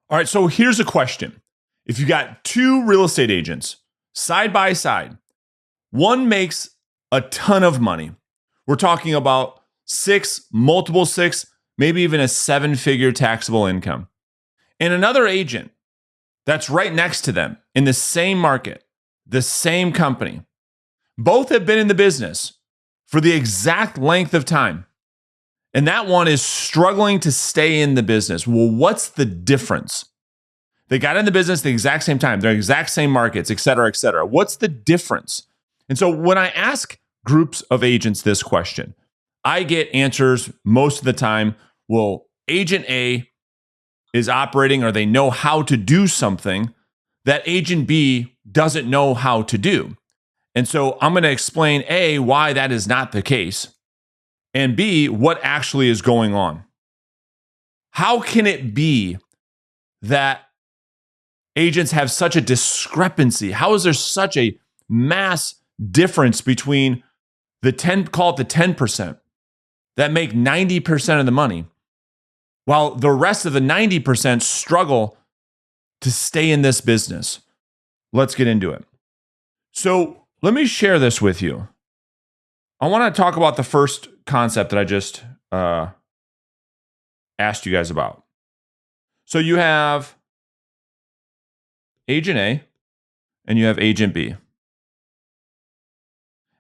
All right, so here's a question. If you got two real estate agents side by side, one makes a ton of money. We're talking about multiple six, maybe even a seven-figure taxable income. And another agent that's right next to them in the same market, the same company. Both have been in the business for the exact length of time. And that one is struggling to stay in the business. Well, what's the difference? They got in the business the exact same time, they're exact same markets, et cetera, et cetera. What's the difference? And so when I ask groups of agents this question, I get answers most of the time. Well, agent A is operating, or they know how to do something that agent B doesn't know how to do. And so I'm going to explain A, why that is not the case, and B, what actually is going on. How can it be that agents have such a discrepancy? How is there such a mass difference between call it the 10% that make 90% of the money, while the rest of the 90% struggle to stay in this business? Let's get into it. So let me share this with you. I want to talk about the first concept that I just asked you guys about. So you have agent A and you have agent B.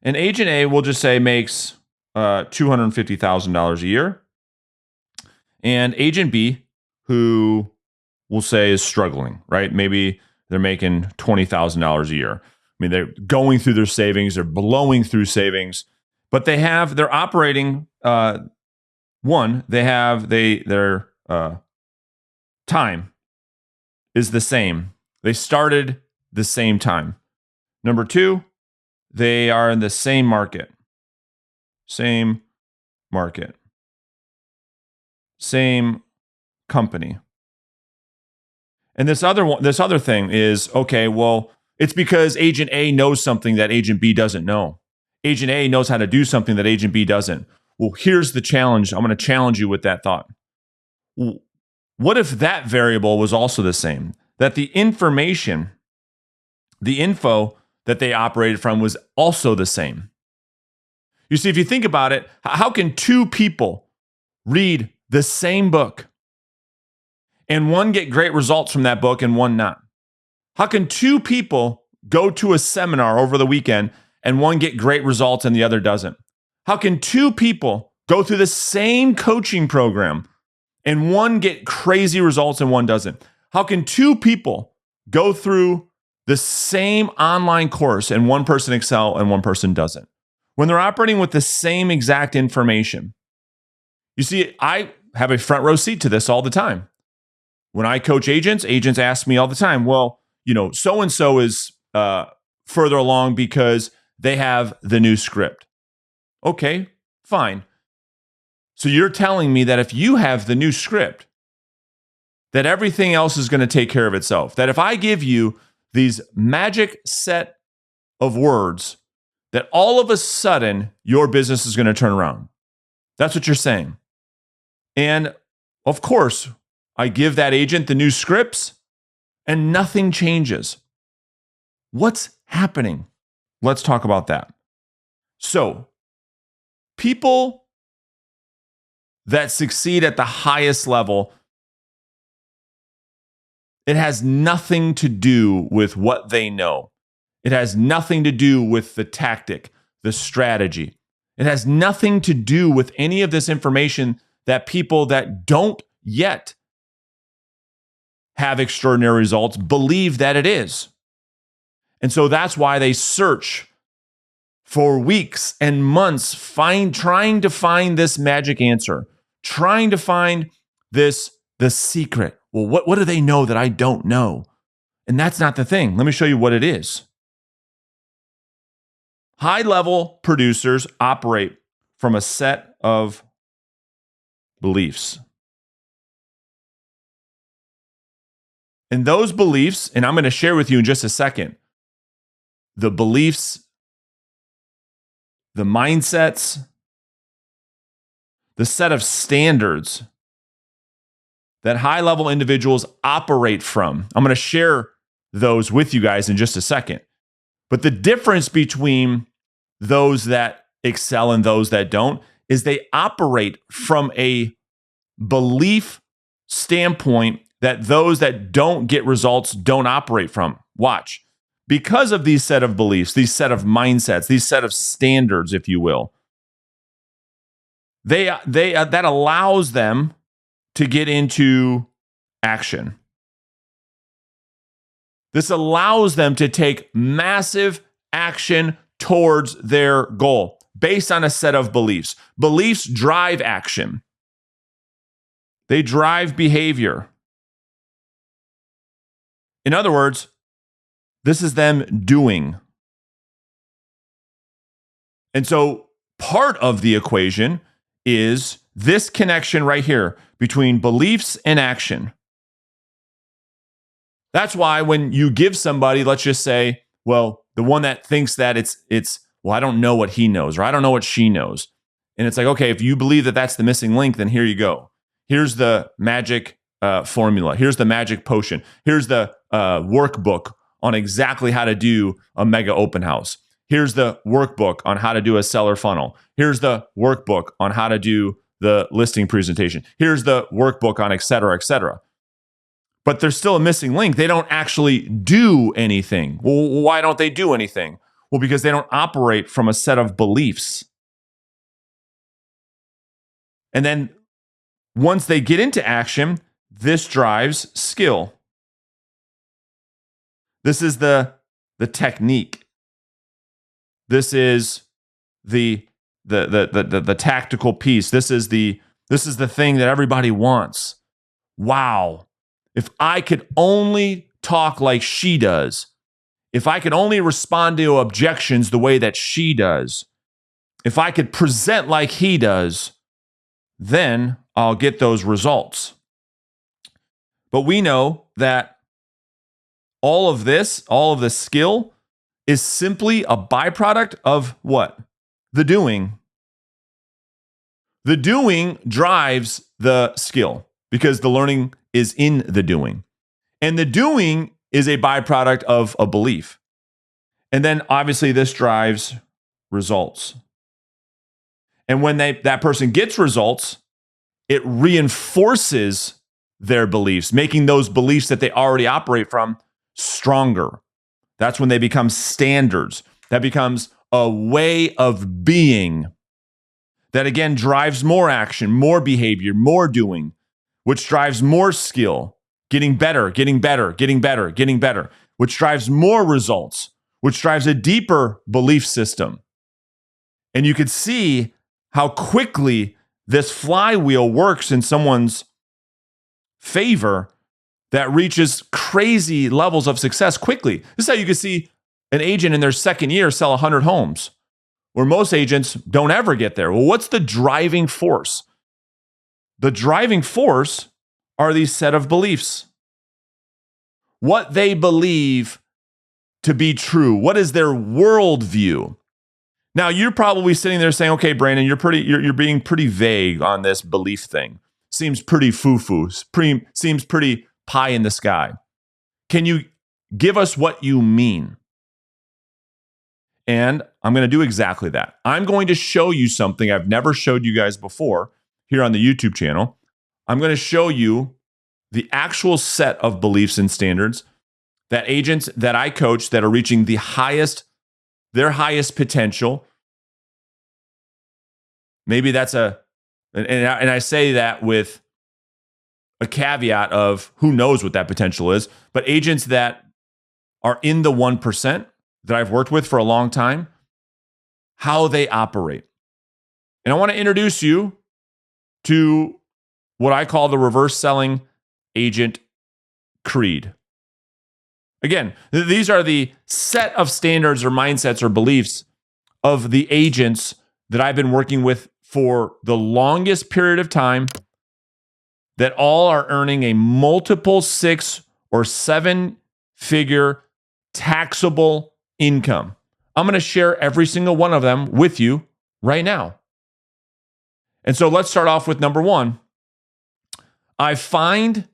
And agent A, we'll just say, makes $250,000 a year. And agent B, who we'll say is struggling, right? Maybe they're making $20,000 a year. I mean, they're going through their savings, they're blowing through savings, but they're operating. Their time is the same. They started the same time. Number two, they are in the same market, same company. And this other thing is, okay, well, it's because agent A knows something that agent B doesn't know. Agent A knows how to do something that agent B doesn't. Well, here's the challenge. I'm going to challenge you with that thought. What if that variable was also the same? That the info that they operated from was also the same. You see, if you think about it, how can two people read the same book and one get great results from that book and one not? How can two people go to a seminar over the weekend and one get great results and the other doesn't? How can two people go through the same coaching program and one get crazy results and one doesn't? How can two people go through the same online course and one person excel and one person doesn't, when they're operating with the same exact information? You see, I have a front row seat to this all the time. When I coach agents ask me all the time, well, so-and-so is further along because they have the new script. Okay, fine. So you're telling me that if you have the new script, that everything else is going to take care of itself. That if I give you these magic set of words, that all of a sudden your business is going to turn around. That's what you're saying. And of course, I give that agent the new scripts and nothing changes. What's happening? Let's talk about that. So, people that succeed at the highest level, it has nothing to do with what they know. It has nothing to do with the tactic, the strategy. It has nothing to do with any of this information that people that don't yet have extraordinary results believe that it is. And so that's why they search for weeks and months, trying to find this magic answer, trying to find the secret. Well, what do they know that I don't know? And that's not the thing. Let me show you what it is. High-level producers operate from a set of beliefs. And those beliefs, and I'm going to share with you in just a second, the beliefs, the mindsets, the set of standards that high-level individuals operate from. I'm going to share those with you guys in just a second. But the difference between those that excel and those that don't is they operate from a belief standpoint that those that don't get results don't operate from. Watch. Because of these set of beliefs, these set of mindsets, these set of standards, if you will, that allows them to get into action. This allows them to take massive action towards their goal based on a set of beliefs. Beliefs drive action. They drive behavior. In other words, this is them doing. And so part of the equation is this connection right here between beliefs and action. That's why when you give somebody, let's just say, well, the one that thinks that it's well, I don't know what he knows, or I don't know what she knows. And it's like, okay, if you believe that that's the missing link, then here you go. Here's the magic formula. Here's the magic potion. Here's the workbook on exactly how to do a mega open house. Here's the workbook on how to do a seller funnel. Here's the workbook on how to do the listing presentation. Here's the workbook on et cetera, et cetera. But there's still a missing link. They don't actually do anything. Well, why don't they do anything? Well, because they don't operate from a set of beliefs. And then once they get into action, this drives skill. This is the technique. This is the tactical piece. This is the thing that everybody wants. Wow. If I could only talk like she does, if I could only respond to objections the way that she does, if I could present like he does, then I'll get those results. But we know that all of the skill is simply a byproduct of what? The doing. The doing drives the skill because the learning is in the doing. And the doing is a byproduct of a belief. And then obviously this drives results. And when that person gets results, it reinforces their beliefs, making those beliefs that they already operate from stronger. That's when they become standards. That becomes a way of being that again drives more action, more behavior, more doing, which drives more skill, getting better, which drives more results, which drives a deeper belief system. And you could see how quickly this flywheel works in someone's favor that reaches crazy levels of success quickly. This is how you can see an agent in their second year sell 100 homes, where most agents don't ever get there. Well, what's the driving force? The driving force are these set of beliefs. What they believe to be true. What is their worldview? Now, you're probably sitting there saying, okay, Brandon, you're being pretty vague on this belief thing. Seems pretty foo-foo, seems pretty pie in the sky. Can you give us what you mean? And I'm going to do exactly that. I'm going to show you something I've never showed you guys before here on the YouTube channel. I'm going to show you the actual set of beliefs and standards that agents that I coach that are reaching their highest potential. Maybe that's and I say that with a caveat of who knows what that potential is, but agents that are in the 1% that I've worked with for a long time, how they operate. And I want to introduce you to what I call the reverse selling agent creed. Again, these are the set of standards or mindsets or beliefs of the agents that I've been working with for the longest period of time, that all are earning a multiple 6 or 7 figure taxable income. I'm going to share every single one of them with you right now. And so let's start off with number 1. I find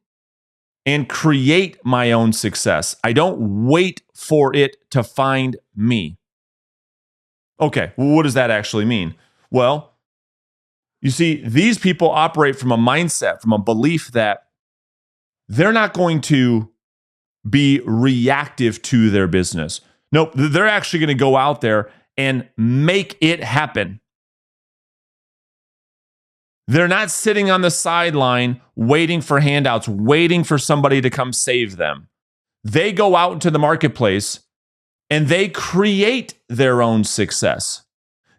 and create my own success. I don't wait for it to find me. Okay, well, what does that actually mean? Well, you see, these people operate from a mindset, from a belief that they're not going to be reactive to their business. Nope, they're actually going to go out there and make it happen. They're not sitting on the sideline waiting for handouts, waiting for somebody to come save them. They go out into the marketplace and they create their own success.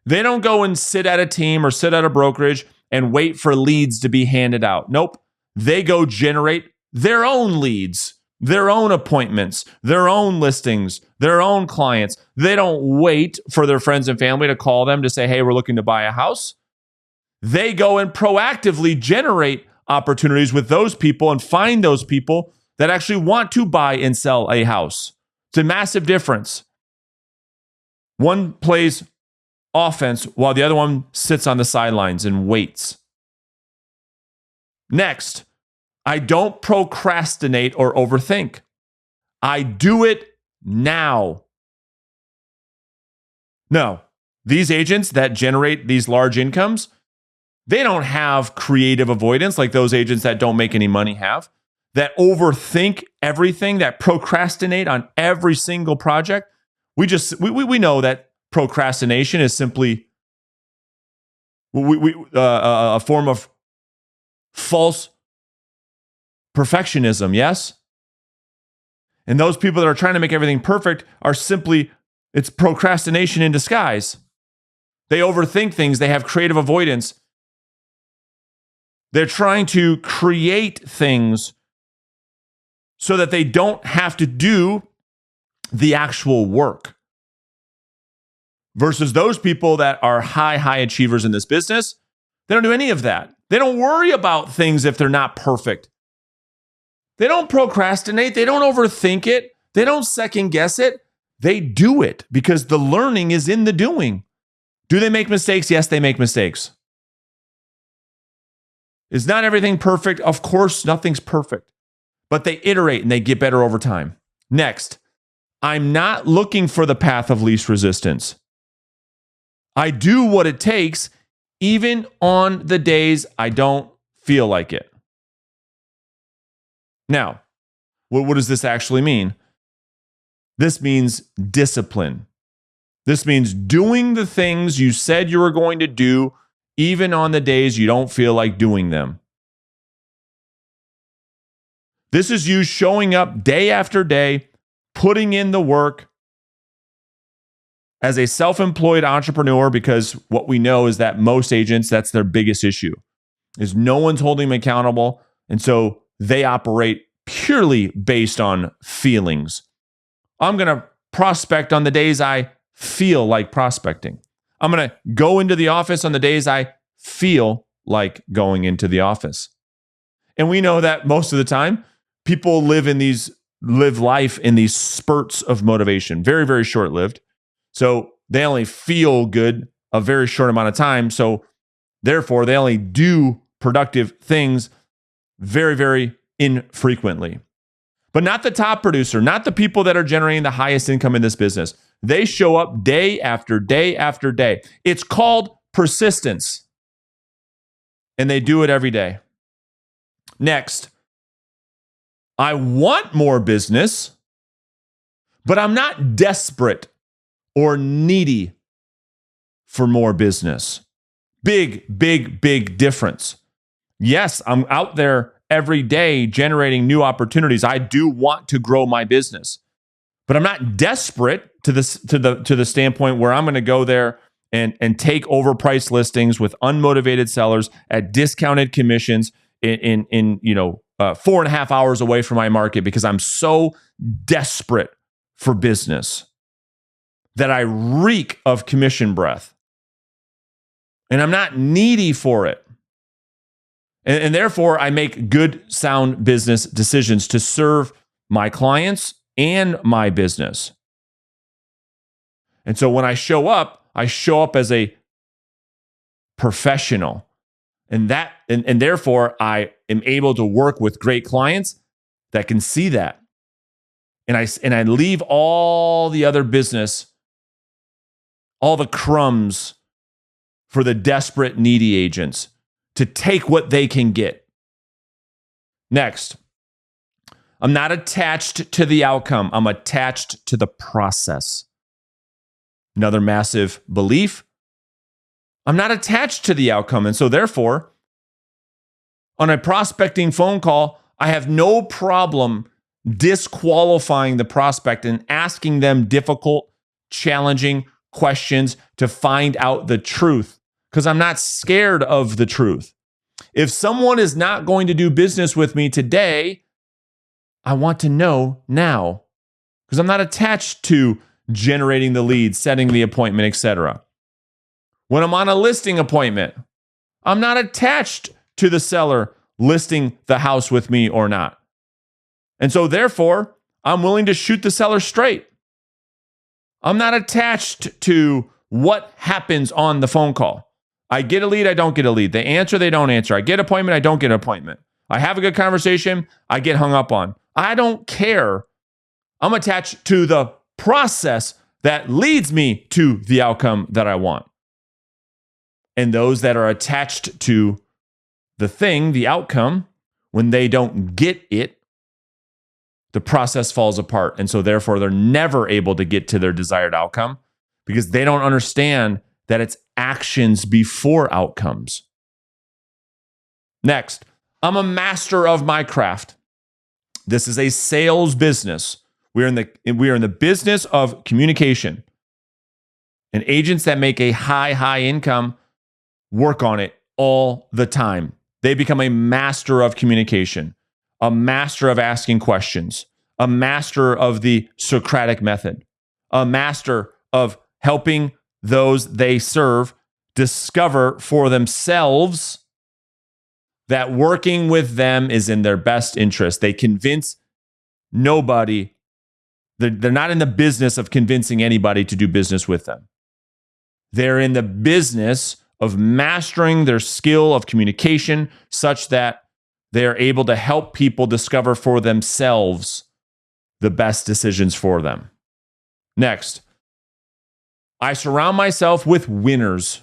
They don't go and sit at a team or sit at a brokerage and wait for leads to be handed out. Nope. They go generate their own leads, their own appointments, their own listings, their own clients. They don't wait for their friends and family to call them to say, hey, we're looking to buy a house. They go and proactively generate opportunities with those people and find those people that actually want to buy and sell a house. It's a massive difference. One plays offense while the other one sits on the sidelines and waits. Next, I don't procrastinate or overthink. I do it now. No, these agents that generate these large incomes, they don't have creative avoidance like those agents that don't make any money have, that overthink everything, that procrastinate on every single project. We know that procrastination is simply a form of false perfectionism, yes? And those people that are trying to make everything perfect are simply, it's procrastination in disguise. They overthink things. They have creative avoidance. They're trying to create things so that they don't have to do the actual work. Versus those people that are high achievers in this business, they don't do any of that. They don't worry about things if they're not perfect. They don't procrastinate. They don't overthink it. They don't second guess it. They do it because the learning is in the doing. Do they make mistakes? Yes, they make mistakes. Is not everything perfect? Of course, nothing's perfect. But they iterate and they get better over time. Next, I'm not looking for the path of least resistance. I do what it takes, even on the days I don't feel like it. Now, what does this actually mean? This means discipline. This means doing the things you said you were going to do, even on the days you don't feel like doing them. This is you showing up day after day, putting in the work as a self-employed entrepreneur, because what we know is that most agents, that's their biggest issue, is no one's holding them accountable. And so they operate purely based on feelings. I'm going to prospect on the days I feel like prospecting. I'm going to go into the office on the days I feel like going into the office. And we know that most of the time, people live life in these spurts of motivation, very, very short-lived. So they only feel good a very short amount of time. So therefore, they only do productive things very, very infrequently. But not the top producer, not the people that are generating the highest income in this business. They show up day after day after day. It's called persistence. And they do it every day. Next, I want more business, but I'm not desperate or needy for more business. Big difference. Yes, I'm out there every day generating new opportunities. I do want to grow my business, but I'm not desperate to the standpoint where I'm going to go there and take overpriced listings with unmotivated sellers at discounted commissions in 4.5 hours away from my market, because I'm so desperate for business that I reek of commission breath. And I'm not needy for it. And therefore, I make good, sound business decisions to serve my clients and my business. And so when I show up as a professional. And therefore I am able to work with great clients that can see that. And I leave all the other business, all the crumbs for the desperate, needy agents to take what they can get. Next, I'm not attached to the outcome. I'm attached to the process. Another massive belief. I'm not attached to the outcome. And so therefore, on a prospecting phone call, I have no problem disqualifying the prospect and asking them difficult, challenging questions to find out the truth, because I'm not scared of the truth. If someone is not going to do business with me today, I want to know now, because I'm not attached to generating the lead, setting the appointment, etc. When I'm on a listing appointment, I'm not attached to the seller listing the house with me or not. And so therefore, I'm willing to shoot the seller straight. I'm not attached to what happens on the phone call. I get a lead, I don't get a lead. They answer, they don't answer. I get an appointment, I don't get an appointment. I have a good conversation, I get hung up on. I don't care. I'm attached to the process that leads me to the outcome that I want. And those that are attached to the thing, the outcome, when they don't get it, the process falls apart. And so therefore, they're never able to get to their desired outcome because they don't understand that it's actions before outcomes. Next, I'm a master of my craft. This is a sales business. We are in the business of communication. And agents that make a high income work on it all the time. They become a master of communication, a master of asking questions, a master of the Socratic method, a master of helping those they serve discover for themselves that working with them is in their best interest. They convince nobody. They're not in the business of convincing anybody to do business with them. They're in the business of mastering their skill of communication such that they're able to help people discover for themselves the best decisions for them. Next, I surround myself with winners.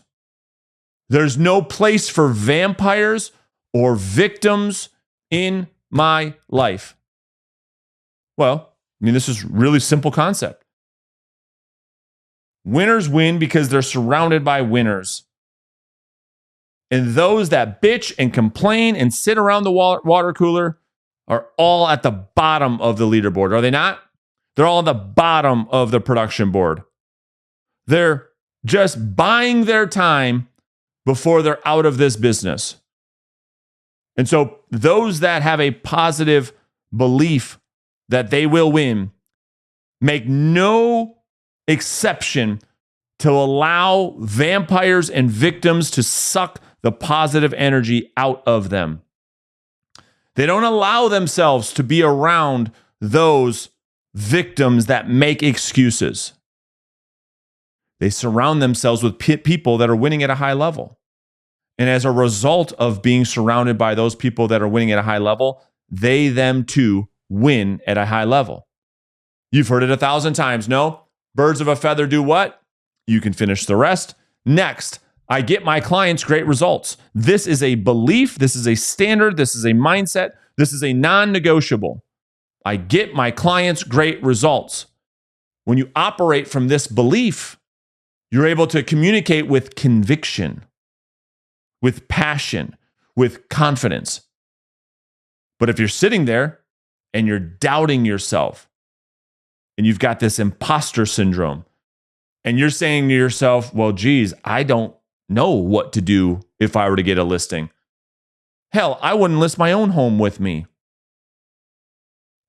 There's no place for vampires or victims in my life. Well, this is a really simple concept. Winners win because they're surrounded by winners. And those that bitch and complain and sit around the water cooler are all at the bottom of the leaderboard, are they not? They're all at the bottom of the production board. They're just buying their time before they're out of this business. And so those that have a positive belief that they will win make no exception to allow vampires and victims to suck the positive energy out of them. They don't allow themselves to be around those victims that make excuses. They surround themselves with people that are winning at a high level. And as a result of being surrounded by those people that are winning at a high level, they, them too, win at a high level. You've heard it 1,000 times. No, birds of a feather do what? You can finish the rest. Next, I get my clients great results. This is a belief. This is a standard. This is a mindset. This is a non-negotiable. I get my clients great results. When you operate from this belief, you're able to communicate with conviction, with passion, with confidence. But if you're sitting there and you're doubting yourself and you've got this imposter syndrome and you're saying to yourself, well, geez, I don't know what to do if I were to get a listing. Hell, I wouldn't list my own home with me.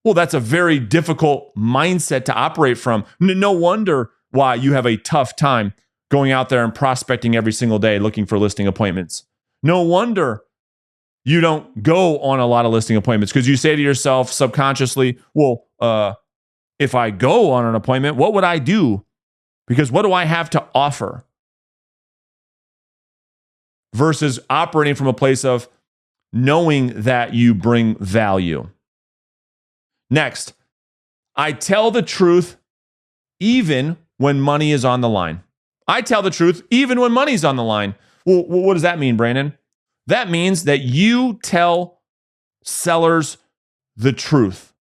Well, that's a very difficult mindset to operate from. No wonder why you have a tough time going out there and prospecting every single day looking for listing appointments. No wonder you don't go on a lot of listing appointments because you say to yourself subconsciously, well, if I go on an appointment, what would I do? Because what do I have to offer? versus operating from a place of knowing that you bring value. Next, I tell the truth even when money is on the line. I tell the truth even when money's on the line. Well, what does that mean, Brandon? That means that you tell sellers the truth.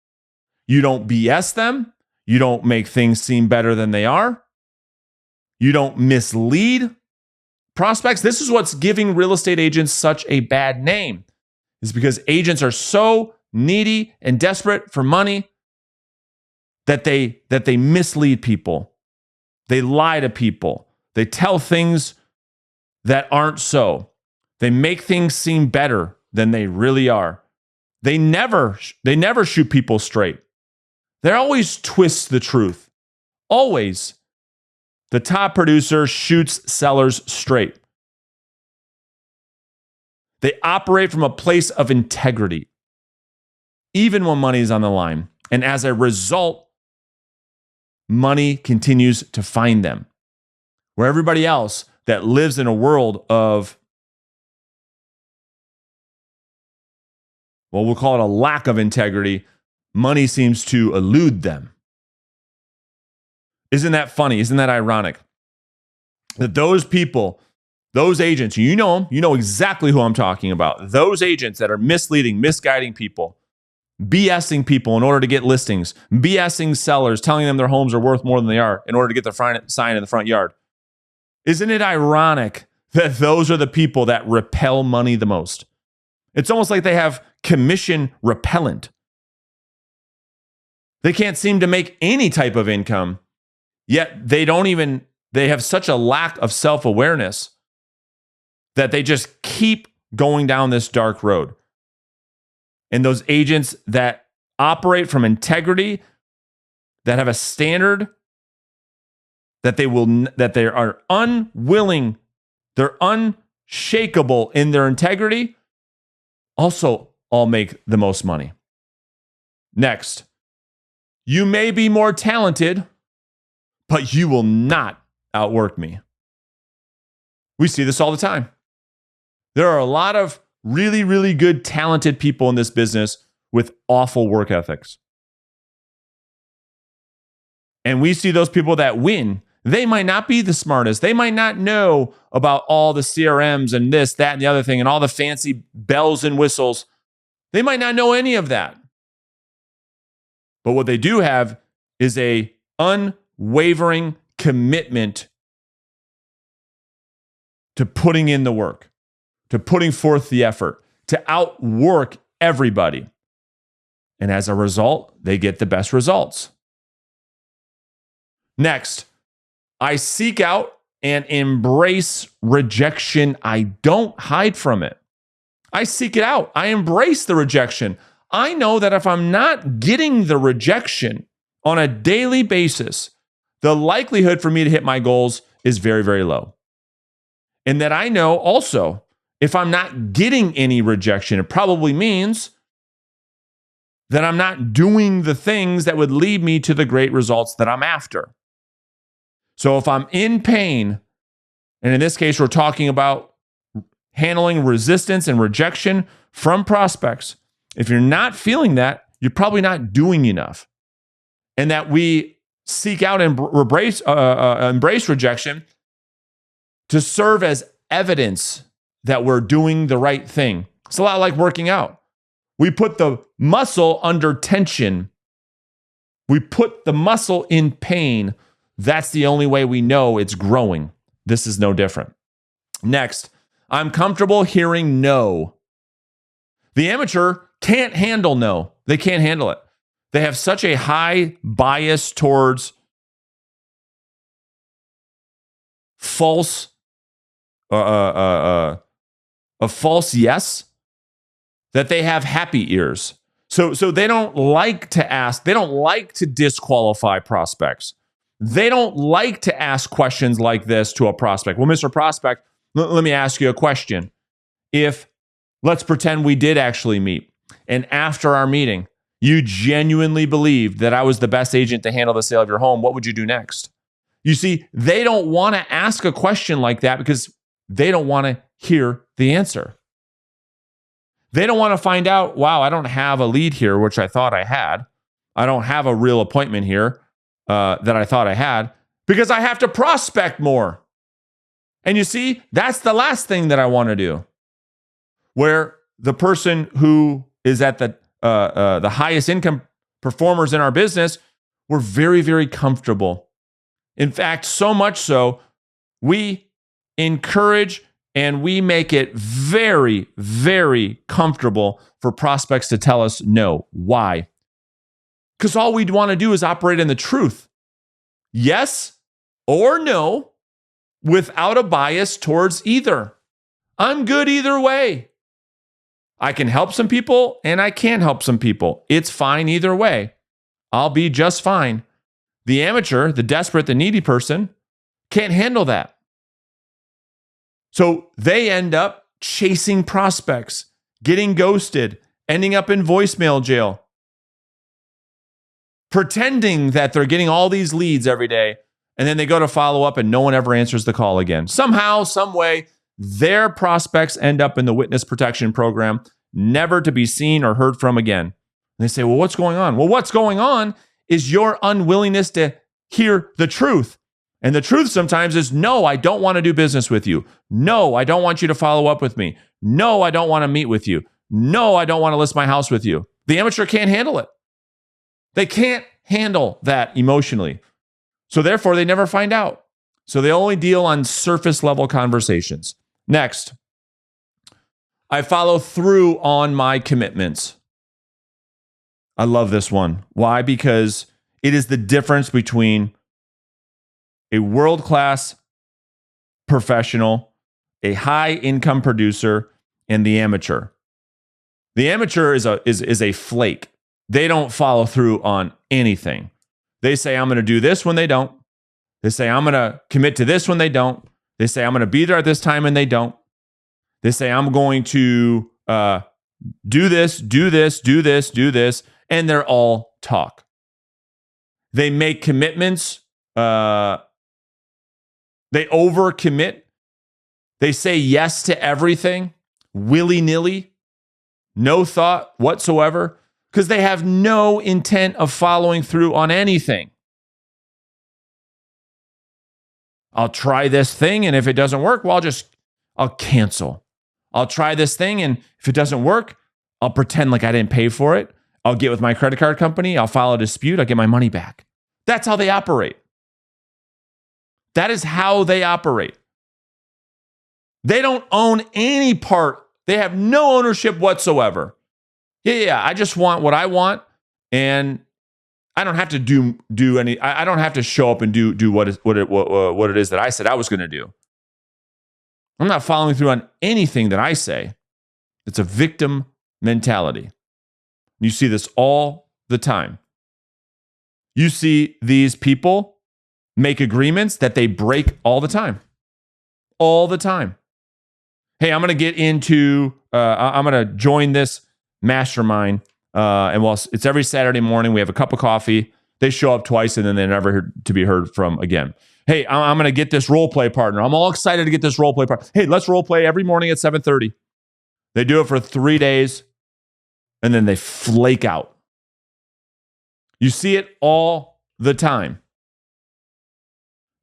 You don't BS them. You don't make things seem better than they are. You don't mislead prospects. This is what's giving real estate agents such a bad name, is because agents are so needy and desperate for money that they mislead people. They lie to people. They tell things that aren't so. They make things seem better than they really are. They never shoot people straight. They always twist the truth. Always. The top producer shoots sellers straight. They operate from a place of integrity, even when money is on the line. And as a result, money continues to find them. Where everybody else that lives in a world of, well, we'll call it a lack of integrity, money seems to elude them. Isn't that funny? Isn't that ironic? That those people, those agents, you know them, you know exactly who I'm talking about. Those agents that are misleading, misguiding people, BSing people in order to get listings, BSing sellers, telling them their homes are worth more than they are in order to get the sign in the front yard. Isn't it ironic that those are the people that repel money the most? It's almost like they have commission repellent. They can't seem to make any type of income, yet they have such a lack of self-awareness that they just keep going down this dark road. And those agents that operate from integrity, that have a standard, that they are unwilling, they're unshakable in their integrity, also all make the most money. Next, you may be more talented, but you will not outwork me. We see this all the time. There are a lot of really, really good, talented people in this business with awful work ethics. And we see those people that win. They might not be the smartest. They might not know about all the CRMs and this, that, and the other thing, and all the fancy bells and whistles. They might not know any of that. But what they do have is a unwavering commitment to putting in the work, to putting forth the effort, to outwork everybody. And as a result, they get the best results. Next, I seek out and embrace rejection. I don't hide from it. I seek it out. I embrace the rejection. I know that if I'm not getting the rejection on a daily basis, the likelihood for me to hit my goals is very, very low. And that I know also, if I'm not getting any rejection, it probably means that I'm not doing the things that would lead me to the great results that I'm after. So if I'm in pain, and in this case, we're talking about handling resistance and rejection from prospects, if you're not feeling that, you're probably not doing enough. And that we seek out and embrace rejection to serve as evidence that we're doing the right thing. It's a lot like working out. We put the muscle under tension. We put the muscle in pain. That's the only way we know it's growing. This is no different. Next, I'm comfortable hearing no. The amateur can't handle no. They can't handle it. They have such a high bias towards false, a false yes, that they have happy ears. So they don't like to ask. They don't like to disqualify prospects. They don't like to ask questions like this to a prospect. Well, Mr. Prospect, let me ask you a question. If, let's pretend we did actually meet, and after our meeting, you genuinely believed that I was the best agent to handle the sale of your home, what would you do next? You see, they don't want to ask a question like that because they don't want to hear the answer. They don't want to find out, wow, I don't have a lead here, which I thought I had. I don't have a real appointment here that I thought I had because I have to prospect more. And you see, that's the last thing that I want to do. Where the person who is at the highest income performers in our business, we're very, very comfortable. In fact, so much so, we encourage and we make it very, very comfortable for prospects to tell us no. Why? Because all we'd want to do is operate in the truth. Yes or no, without a bias towards either. I'm good either way. I can help some people and I can't help some people. It's fine either way. I'll be just fine. The amateur, the desperate, the needy person can't handle that. So they end up chasing prospects, getting ghosted, ending up in voicemail jail, pretending that they're getting all these leads every day, and then they go to follow up and no one ever answers the call again. Somehow, some way, their prospects end up in the witness protection program, never to be seen or heard from again. And they say, well, what's going on? Well, what's going on is your unwillingness to hear the truth. And the truth sometimes is, no, I don't want to do business with you. No, I don't want you to follow up with me. No, I don't want to meet with you. No, I don't want to list my house with you. The amateur can't handle it. They can't handle that emotionally. So therefore, they never find out. So they only deal on surface level conversations. Next, I follow through on my commitments. I love this one. Why? Because it is the difference between a world-class professional, a high-income producer, and the amateur. The amateur is a flake. They don't follow through on anything. They say, I'm going to do this when they don't. They say, I'm going to commit to this when they don't. They say, I'm going to be there at this time and they don't. They say, I'm going to do this, do this, do this, do this. And they're all talk. They make commitments. They overcommit. They say yes to everything, willy-nilly, no thought whatsoever, because they have no intent of following through on anything. I'll try this thing, and if it doesn't work, well, I'll cancel. I'll try this thing, and if it doesn't work, I'll pretend like I didn't pay for it. I'll get with my credit card company. I'll file a dispute. I'll get my money back. That's how they operate. That is how they operate. They don't own any part. They have no ownership whatsoever. Yeah, I just want what I want, and I don't have to do any. I don't have to show up and do what it is that I said I was going to do. I'm not following through on anything that I say. It's a victim mentality. You see this all the time. You see these people make agreements that they break all the time. All the time. Hey, I'm going to get into, I'm going to join this mastermind. And while it's every Saturday morning, we have a cup of coffee. They show up twice and then they're never to be heard from again. Hey, I'm going to get this role play partner. I'm all excited to get this role play partner. Hey, let's role play every morning at 7:30. They do it for 3 days and then they flake out. You see it all the time.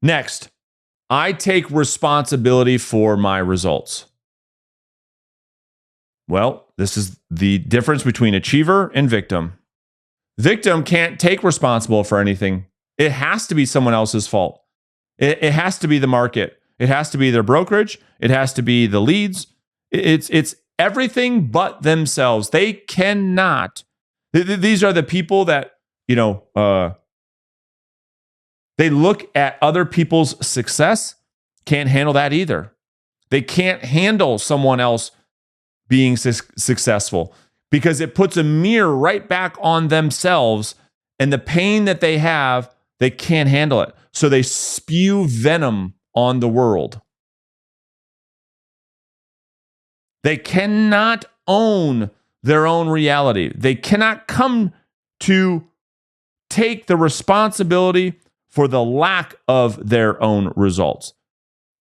Next, I take responsibility for my results. Well, this is the difference between achiever and victim. Victim can't take responsible for anything. It has to be someone else's fault. It has to be the market. It has to be their brokerage. It has to be the leads. It's everything but themselves. They cannot. These are the people that, they look at other people's success, can't handle that either. They can't handle someone else being successful because it puts a mirror right back on themselves, and the pain that they have, they can't handle it. So they spew venom on the world. They cannot own their own reality. They cannot come to take the responsibility for the lack of their own results.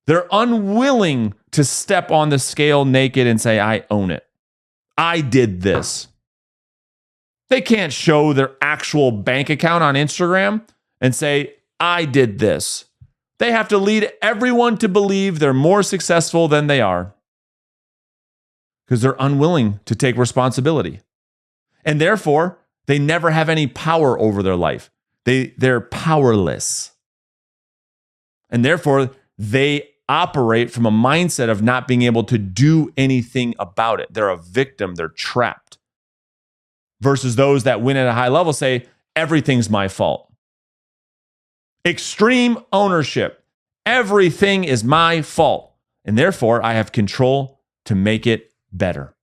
They're unwilling to step on the scale naked and say, I own it. I did this. They can't show their actual bank account on Instagram and say, I did this. They have to lead everyone to believe they're more successful than they are because they're unwilling to take responsibility. And therefore, they never have any power over their life. They're powerless. And therefore, they operate from a mindset of not being able to do anything about it. They're a victim. They're trapped. Versus those that win at a high level say, everything's my fault. Extreme ownership. Everything is my fault. And therefore, I have control to make it better.